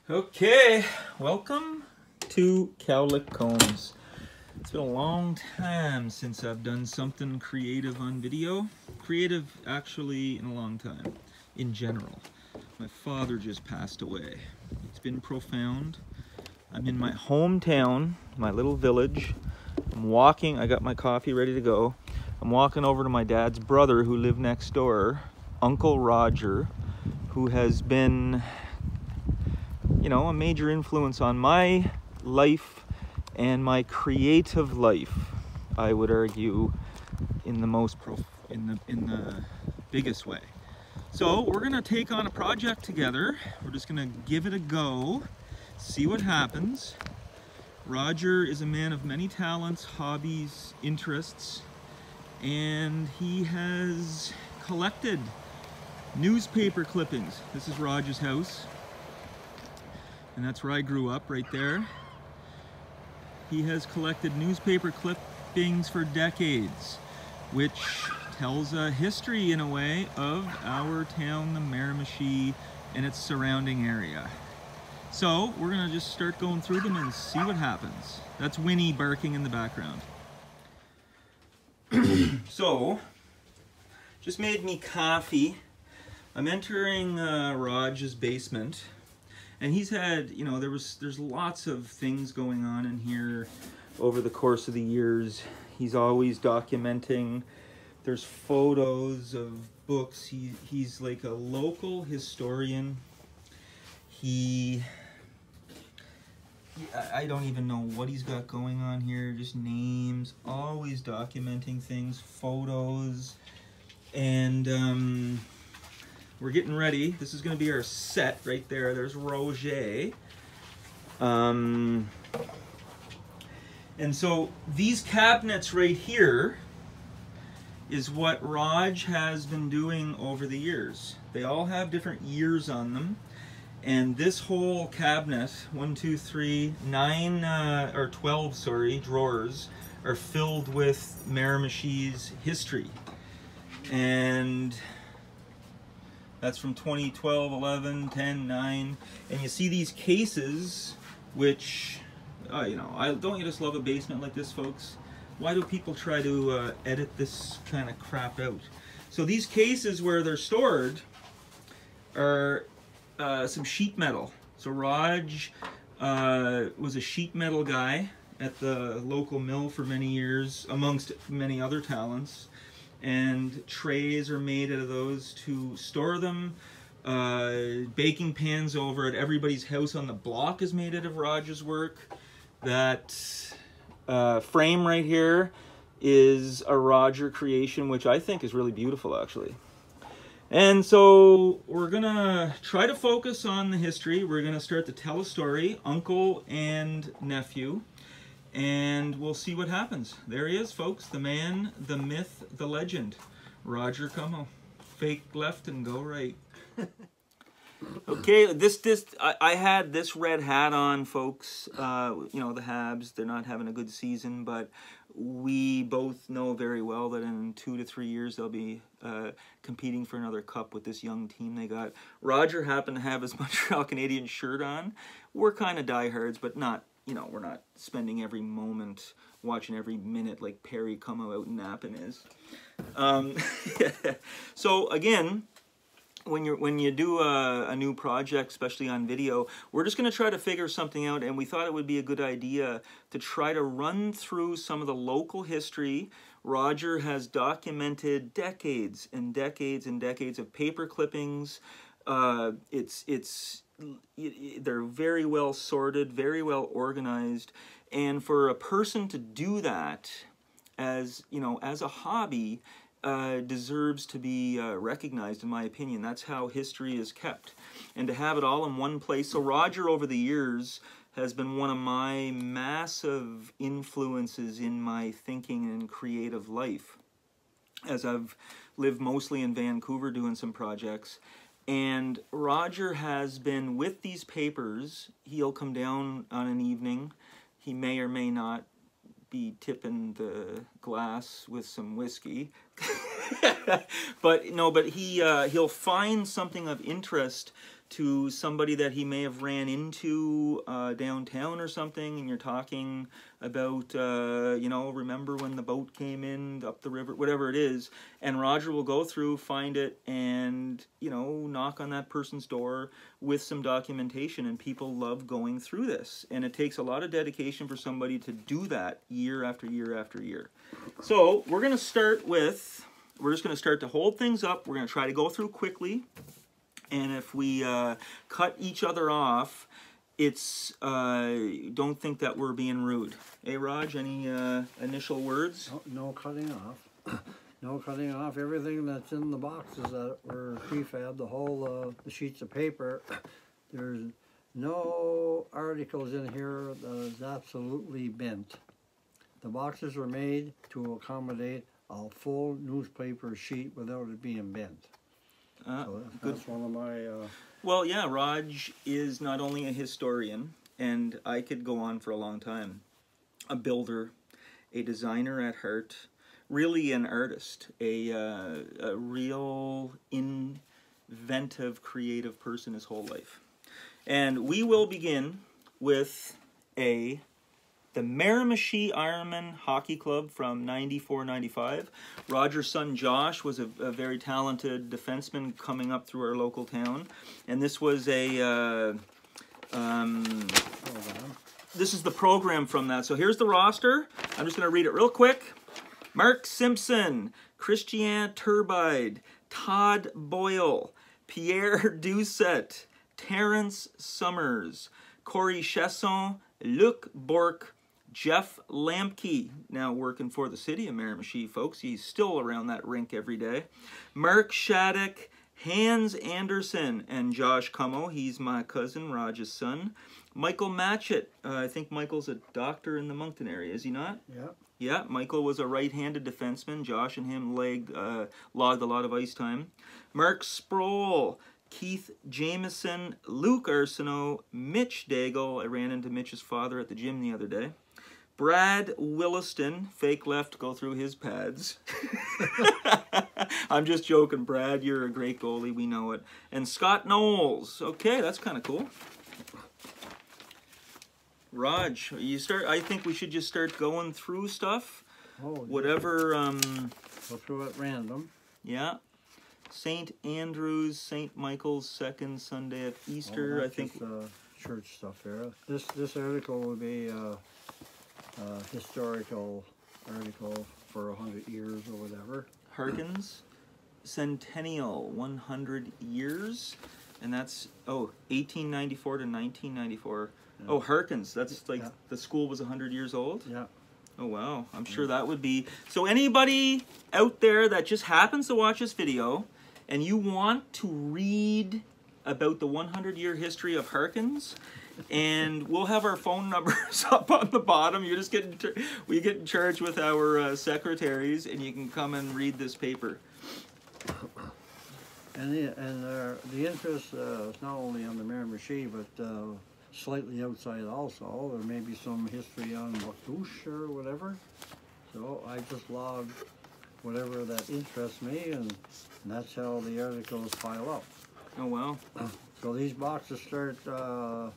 Okay, welcome to Cowlick Combs. It's been a long time since I've done something creative on video. Creative, actually, in a long time, in general. My father just passed away. It's been profound. I'm in my hometown, my little village. I'm walking, I got my coffee ready to go. I'm walking over to my dad's brother who lived next door, Uncle Roger, who has been, you know, a major influence on my life and my creative life, I would argue, in the most in the biggest way. So we're gonna take on a project together. We're just gonna give it a go, see what happens. Roger is a man of many talents, hobbies, interests, and he has collected newspaper clippings. This is Roger's house. And that's where I grew up, right there. He has collected newspaper clippings for decades, which tells a history, in a way, of our town, the Miramichi, and its surrounding area. So we're gonna just start going through them and see what happens. That's Winnie barking in the background. So, just made me coffee. I'm entering Raj's basement. And he's had, you know, there's lots of things going on in here over the course of the years. He's always documenting. There's photos of books. He's like a local historian. I don't even know what he's got going on here. Just names, always documenting things, photos, and we're getting ready. This is going to be our set right there. There's Roger. And so these cabinets right here is what Raj has been doing over the years. They all have different years on them. And this whole cabinet, 1, 2, 3, 9, or 12, sorry, drawers are filled with Miramichi's history. And that's from 2012, 11, 10, 9. And you see these cases, which, you know, don't you just love a basement like this, folks? Why do people try to edit this kind of crap out? So these cases where they're stored are some sheet metal. So Raj was a sheet metal guy at the local mill for many years, amongst many other talents. And trays are made out of those to store them. Baking pans over at everybody's house on the block is made out of Raj's work. That frame right here is a Roger creation, which I think is really beautiful, actually. And so we're gonna try to focus on the history. We're gonna start to tell a story, uncle and nephew. And we'll see what happens. There he is, folks. The man, the myth, the legend. Roger Como. Fake left and go right. Okay, I had this red hat on, folks. You know, the Habs, they're not having a good season, but we both know very well that in 2 to 3 years they'll be competing for another cup with this young team they got. Roger happened to have his Montreal Canadiens shirt on. We're kind of diehards, but not, you know, we're not spending every moment watching every minute like Perry Como out in napping is. So again, when you do a new project, especially on video, we're just going to try to figure something out, and we thought it would be a good idea to try to run through some of the local history. Roger has documented decades and decades and decades of paper clippings. They're very well sorted, very well organized, and for a person to do that as, you know, as a hobby, deserves to be recognized, in my opinion. That's how history is kept, and to have it all in one place. So Roger, over the years, has been one of my massive influences in my thinking and creative life, as I've lived mostly in Vancouver doing some projects. And Roger has been with these papers. He'll come down on an evening. He may or may not be tipping the glass with some whiskey. But no, but he'll find something of interest to somebody that he may have ran into downtown or something, and you're talking about, you know, remember when the boat came in up the river, whatever it is, and Roger will go through, find it, and, you know, knock on that person's door with some documentation, and people love going through this. And it takes a lot of dedication for somebody to do that year after year after year. So we're going to start with, we're just going to start to hold things up. We're going to try to go through quickly. And if we cut each other off, it's, don't think that we're being rude. Hey, Raj, any initial words? No cutting off. No cutting off. Everything that's in the boxes that were prefab, the whole the sheets of paper, there's no articles in here that is absolutely bent. The boxes were made to accommodate a full newspaper sheet without it being bent. So that's one of my... Well, yeah, Raj is not only a historian, and I could go on for a long time, a builder, a designer at heart, really an artist, a real inventive, creative person his whole life. And we will begin with the Miramichi Ironman Hockey Club from 94-95. Roger's son Josh was a very talented defenseman coming up through our local town. And this was a... this is the program from that. So here's the roster. I'm just going to read it real quick. Mark Simpson, Christian Turbide, Todd Boyle, Pierre Doucette, Terrence Summers, Corey Chesson, Luc Bourque, Jeff Lamke, now working for the city of Miramichi, folks. He's still around that rink every day. Mark Shattuck, Hans Anderson, and Josh Cummo. He's my cousin, Raj's son. Michael Matchett. I think Michael's a doctor in the Moncton area, is he not? Yeah. Yeah, Michael was a right-handed defenseman. Josh and him logged a lot of ice time. Mark Sproul, Keith Jameson, Luke Arsenault, Mitch Daigle. I ran into Mitch's father at the gym the other day. Brad Williston, fake left, go through his pads. I'm just joking, Brad. You're a great goalie. We know it. And Scott Knowles. Okay, that's kind of cool. Raj, you start. I think we should just start going through stuff. Oh, whatever. Go through it random. Yeah. St. Andrew's, St. Michael's, second Sunday of Easter. I think. Church stuff there. This article would be historical article for 100 years or whatever. Harkins, Centennial, 100 years, and that's 1894 to 1994. Yeah. Oh, Harkins, that's like the school was 100 years old. Yeah. Oh wow, I'm sure that would be. So anybody out there that just happens to watch this video, and you want to read about the 100-year history of Harkins, and we'll have our phone numbers up on the bottom. You're just getting we get in charge with our secretaries, and you can come and read this paper. And the interest is not only on the Miramichi, but slightly outside also. There may be some history on Wakush or whatever. So I just log whatever that interests me, and that's how the articles pile up. Oh wow. So these boxes start on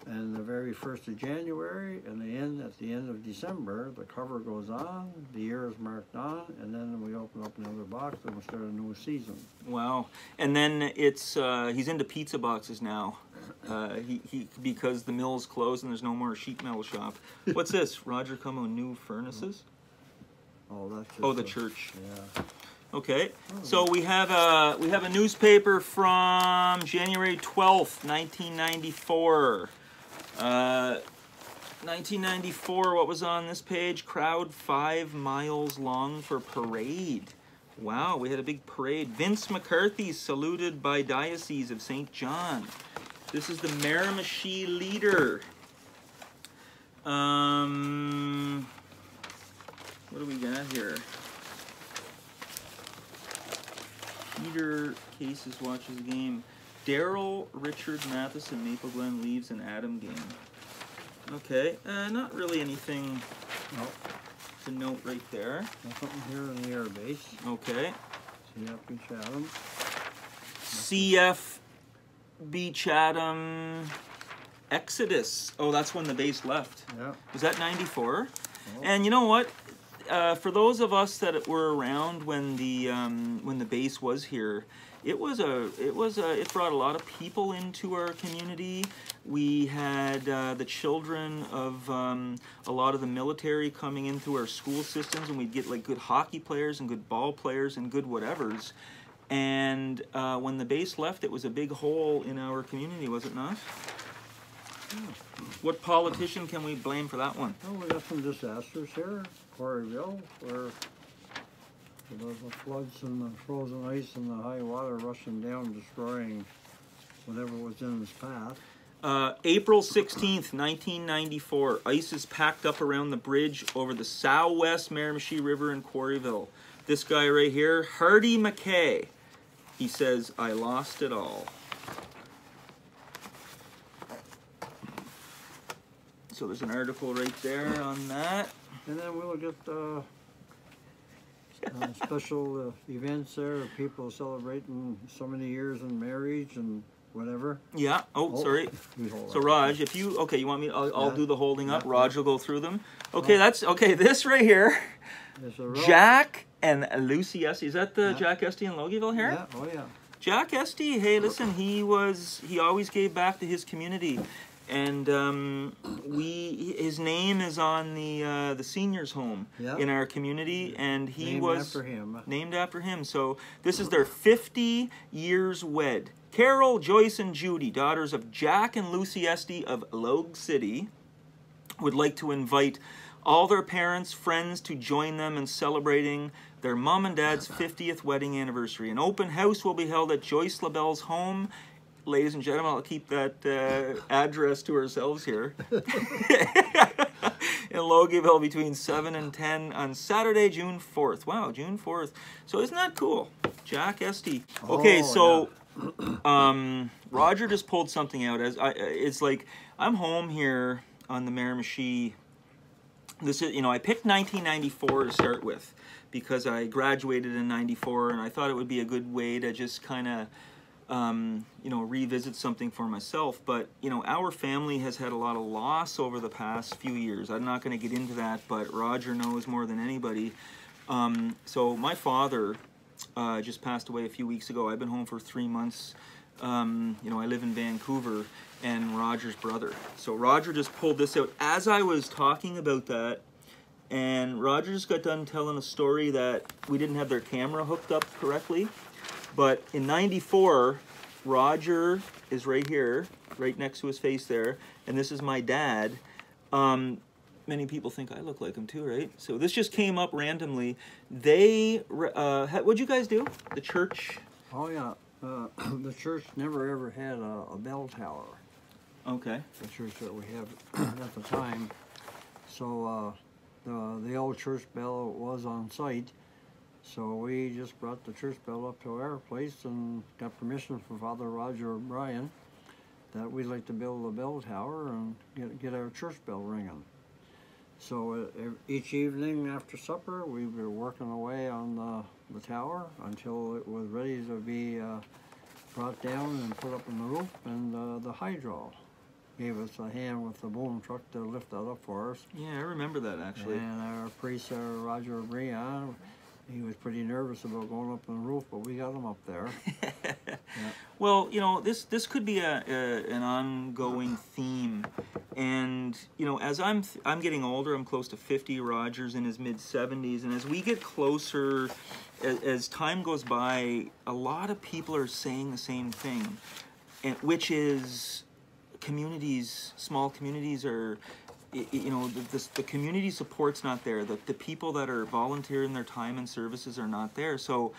the very 1st of January, and they end at the end of December. The cover goes on, the year is marked on, and then we open up another box and we start a new season. Wow. And then it's he's into pizza boxes now. He because the mill's closed and there's no more sheet metal shop. What's this? Roger Cummo new furnaces? Oh, that's just the church. Yeah. Okay, so we have a newspaper from January 12th, 1994. 1994, what was on this page? Crowd 5 miles long for parade. Wow, we had a big parade. Vince McCarthy saluted by Diocese of St. John. This is the Miramichi leader. What do we got here? Peter Cases watches the game. Daryl, Richard, Matheson, Maple Glen leaves an Adam game. Okay, not really anything to note right there. There's something here in the air base. Okay. CFB Chatham. CFB Chatham Exodus. Oh, that's when the base left. Yeah. Was that 94? Oh. And you know what? For those of us that were around when the base was here, it brought a lot of people into our community. We had the children of a lot of the military coming in through our school systems, and we'd get like good hockey players and good ball players and good whatevers. And when the base left, it was a big hole in our community, was it not? What politician can we blame for that one? Well, we got some disasters here. Quarryville, where the floods and the frozen ice and the high water rushing down, destroying whatever was in its path. April 16th, 1994. Ice is packed up around the bridge over the southwest Miramichi River in Quarryville. This guy right here, Hardy McKay, he says, "I lost it all." So there's an article right there on that. And then we'll get special events there, people celebrating so many years in marriage and whatever. Yeah. Oh, sorry. So Raj, if you you want me? I'll do the holding up. Raj will go through them. Okay, that's okay. This right here, Jack and Lucy Esty. Is that the Jack Esty in Logieville here? Yeah. Oh yeah. Jack Esty. Hey, listen. He always gave back to his community. And his name is on the seniors' home in our community, and he was named after him. So this is their 50 years wed. Carol, Joyce, and Judy, daughters of Jack and Lucy Esty of Logue City, would like to invite all their parents, friends to join them in celebrating their mom and dad's 50th wedding anniversary. An open house will be held at Joyce LaBelle's home. Ladies and gentlemen, I'll keep that address to ourselves here. In Logieville between 7 and 10 on Saturday, June 4th. Wow, June 4th. So isn't that cool? Jack Esty. Okay, so Roger just pulled something out. It's like I'm home here on the Miramichi. This is, I picked 1994 to start with because I graduated in 94, and I thought it would be a good way to just kind of revisit something for myself. But, our family has had a lot of loss over the past few years. I'm not going to get into that, but Roger knows more than anybody. So my father just passed away a few weeks ago. I've been home for 3 months. I live in Vancouver, and Roger's brother. So Roger just pulled this out as I was talking about that. And Roger just got done telling a story that we didn't have their camera hooked up correctly. But in 94, Roger is right here, right next to his face there, and this is my dad. Many people think I look like him too, right? So this just came up randomly. What'd you guys do? The church? Oh yeah, the church never ever had a bell tower. Okay. The church that we have at the time. So the old church bell was on site. So we just brought the church bell up to our place and got permission from Father Roger O'Brien that we'd like to build a bell tower and get our church bell ringing. So each evening after supper, we were working away on the tower until it was ready to be brought down and put up on the roof, and the hydro gave us a hand with the boom truck to lift that up for us. Yeah, I remember that actually. And our priest, Roger O'Brien, he was pretty nervous about going up on the roof, but we got him up there. Yeah. Well, this could be an ongoing theme, and as I'm getting older, I'm close to 50. Roger's in his mid-70s, and as we get closer, as time goes by, a lot of people are saying the same thing, which is small communities are. The community support's not there. The people that are volunteering their time and services are not there. So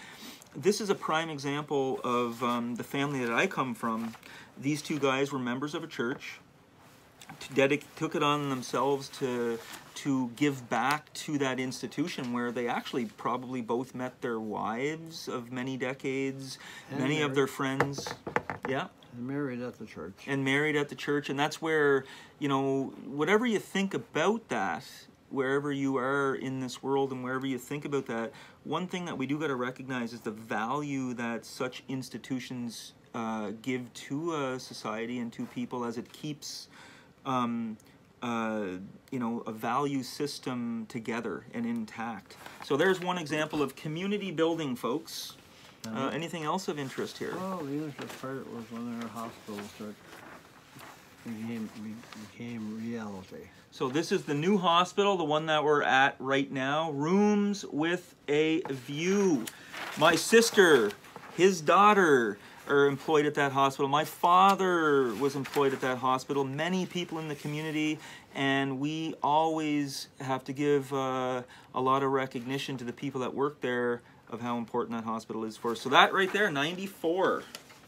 this is a prime example of the family that I come from. These two guys were members of a church, took it on themselves to give back to that institution where they actually probably both met their wives of many decades, many of their friends. Yeah. And married at the church. And married at the church. And that's where, whatever you think about that, wherever you are in this world and wherever you think about that, one thing that we do got to recognize is the value that such institutions give to a society and to people, as it keeps you know, a value system together and intact. So there's one example of community building, folks. Anything else of interest here? Well, the interest part was when our hospital became reality. So this is the new hospital, the one that we're at right now. Rooms with a view. My sister, his daughter, are employed at that hospital. My father was employed at that hospital. Many people in the community, and we always have to give a lot of recognition to the people that work there of how important that hospital is for us. So that right there, 94,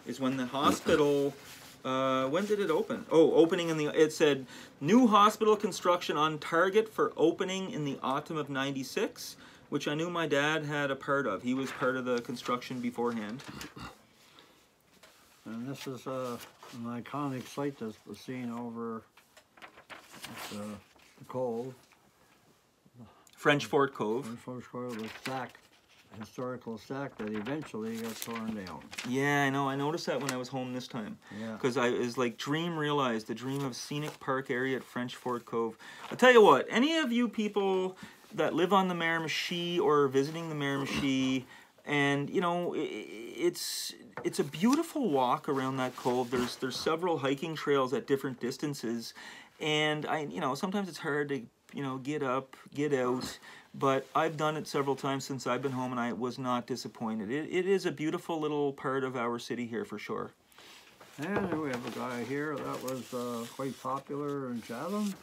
is when the hospital, when did it open? Oh, opening in the, it said, new hospital construction on target for opening in the autumn of 96, which I knew my dad had a part of. He was part of the construction beforehand. And this is an iconic site that's seen over the cove. French Fort Cove. French Fort Cove, the stack, historical stack that eventually got torn down. Yeah, I know. I noticed that when I was home this time. Yeah. Because I was like, the dream of scenic park area at French Fort Cove. I'll tell you what, any of you people that live on the Miramichi or are visiting the Miramichi, and you know, it's a beautiful walk around that cove. There's several hiking trails at different distances, and you know, sometimes it's hard to, you know, get up, get out, but I've done it several times since I've been home, and I was not disappointed. It is a beautiful little part of our city here for sure. And we have a guy here that was quite popular in Chatham.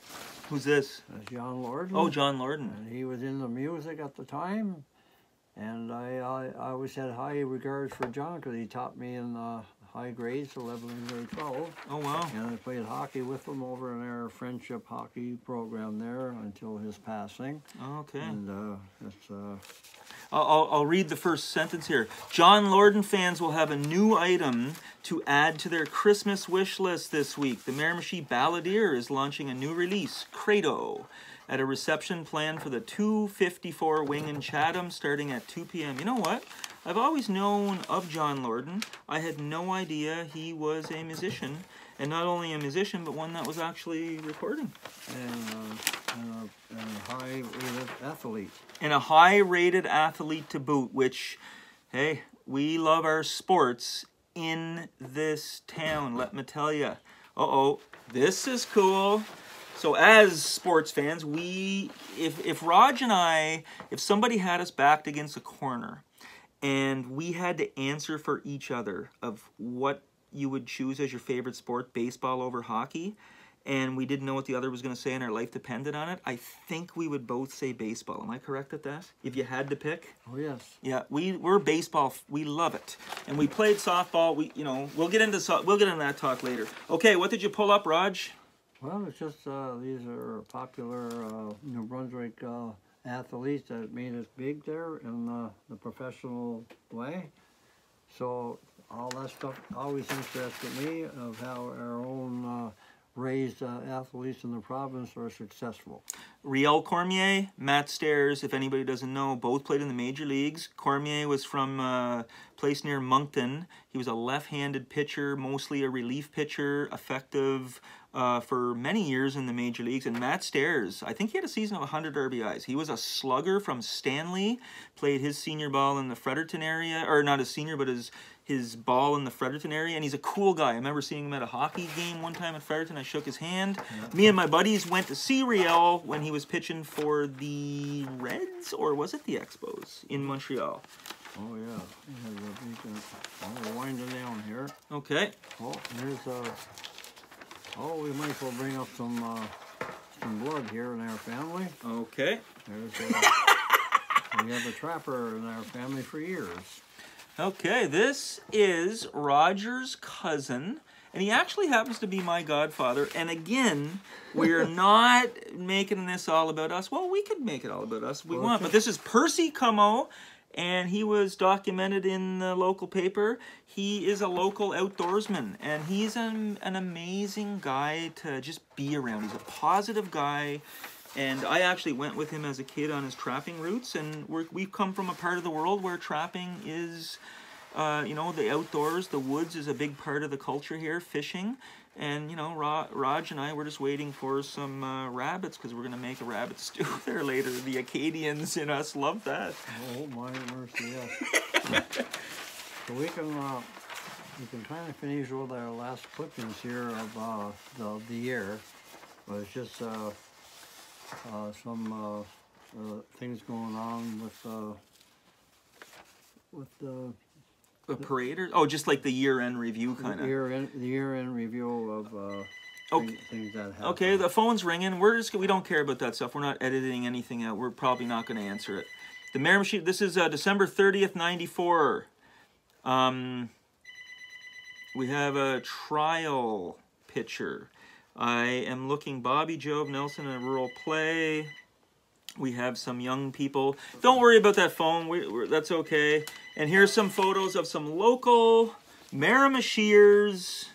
Who's this? John Lorden. Oh, John Lorden. And he was in the music at the time. And I always had high regards for John because he taught me in high grades, 11 and grade 12. Oh, wow. And I played hockey with him over in our friendship hockey program there until his passing. Okay. And it's... I'll read the first sentence here. John Lorden fans will have a new item to add to their Christmas wish list this week. The Miramichi Balladeer is launching a new release, Credo, at a reception planned for the 254 wing in Chatham starting at 2 p.m. You know what? I've always known of John Lorden. I had no idea he was a musician. And not only a musician, but one that was actually recording. And a high-rated athlete. And a high-rated athlete to boot, which, hey, we love our sports in this town, let me tell you. Uh-oh, this is cool. So as sports fans, if Raj and I, if somebody had us backed against a corner and we had to answer for each other of what you would choose as your favorite sport, baseball over hockey, and we didn't know what the other was going to say and our life depended on it, I think we would both say baseball. Am I correct at that? If you had to pick? Oh, yes. Yeah, we're baseball. We love it. And we played softball. We'll get into that talk later. Okay, what did you pull up, Raj? Well, it's just these are popular New Brunswick athletes that made us big there in the professional way. So all that stuff always interested me of how our own raised athletes in the province are successful. Riel Cormier, Matt Stairs, if anybody doesn't know, both played in the major leagues. Cormier was from a place near Moncton. He was a left-handed pitcher, mostly a relief pitcher, effective for many years in the major leagues. And Matt Stairs, I think he had a season of 100 RBIs. He was a slugger from Stanley, played his senior ball in the Fredericton area, or not his senior, but his ball in the Fredericton area, and he's a cool guy. I remember seeing him at a hockey game one time at Fredericton. I shook his hand. Yeah. Me and my buddies went to see Riel when he was pitching for the Reds, or was it the Expos in Montreal? Oh, yeah. We're winding down here. Okay. Oh, here's we might as well bring up some blood here in our family. Okay. We have a trapper in our family for years. Okay, this is Roger's cousin, and he actually happens to be my godfather. And again, we're not making this all about us. Well, we could make it all about us if we want, but this is Percy Como, and he was documented in the local paper. He is a local outdoorsman, and he's an amazing guy to just be around. He's a positive guy. And I actually went with him as a kid on his trapping routes, and we've come from a part of the world where trapping is, you know, the outdoors, the woods is a big part of the culture here, fishing. And, you know, Raj and I were just waiting for some rabbits, because we're going to make a rabbit stew there later. The Acadians in us love that. Oh, my mercy, yes. So we can kind of finish with our last clippings here of the year. But it's just some things going on with a parade, or oh, just like the year-end review kind of. The year-end review of okay. things that happen. Okay, the phone's ringing. We don't care about that stuff. We're not editing anything out. We're probably not going to answer it. The Miramichi. This is December 30th, 94. We have a trial picture. I am looking Bobby Joe of Nelson in a rural play. We have some young people. Don't worry about that phone. That's okay. And here's some photos of some local Miramichiers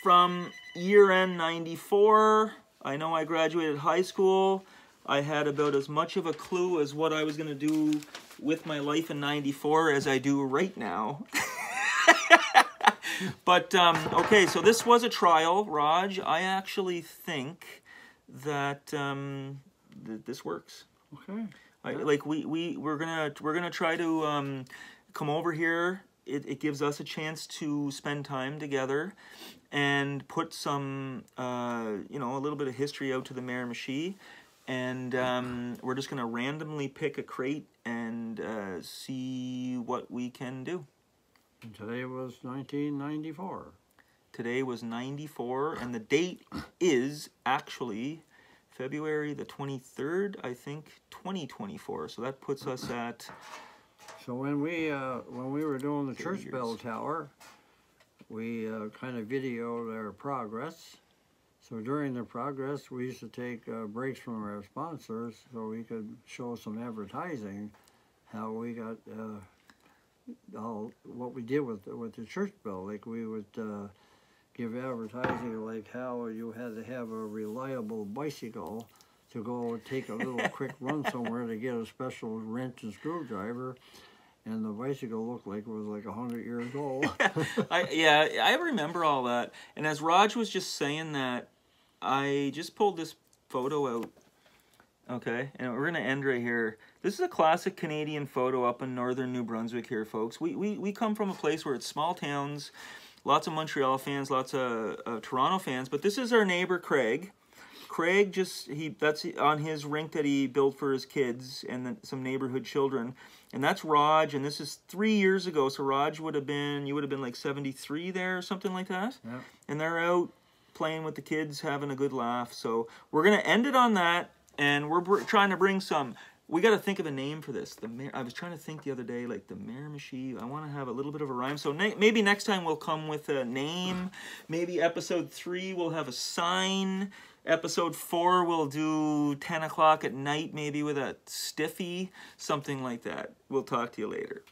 from year-end 94. I know I graduated high school. I had about as much of a clue as what I was going to do with my life in 94 as I do right now. But, okay, so this was a trial, Raj. I actually think that this works. Okay. Like we're gonna try to come over here. It gives us a chance to spend time together and put some you know, a little bit of history out to the Miramichi, and we're just gonna randomly pick a crate and see what we can do. And today was 1994. Today was 94, and the date is actually February the 23rd, I think, 2024. So that puts us at... So when we were doing the church bell tower, we kind of videoed our progress. So during the progress, we used to take breaks from our sponsors so we could show some advertising, how we got... what we did with the church bell. Like we would give advertising like how you had to have a reliable bicycle to go take a little quick run somewhere to get a special wrench and screwdriver, and the bicycle looked like it was like 100 years old. Yeah, I remember all that. And as Raj was just saying that, I just pulled this photo out. Okay, and we're going to end right here. This is a classic Canadian photo up in northern New Brunswick here, folks. We come from a place where it's small towns, lots of Montreal fans, lots of Toronto fans, but this is our neighbor Craig. Craig that's on his rink that he built for his kids and then some neighborhood children. And that's Raj, and this is 3 years ago, so Raj you would have been like 73 there or something like that. Yeah. And they're out playing with the kids, having a good laugh. So we're going to end it on that. And we're trying to bring some... We got to think of a name for this. I was trying to think the other day, like the Miramichi. I want to have a little bit of a rhyme. So maybe next time we'll come with a name. Maybe episode 3 we'll have a sign. Episode 4 we'll do 10 o'clock at night, maybe with a stiffy. Something like that. We'll talk to you later.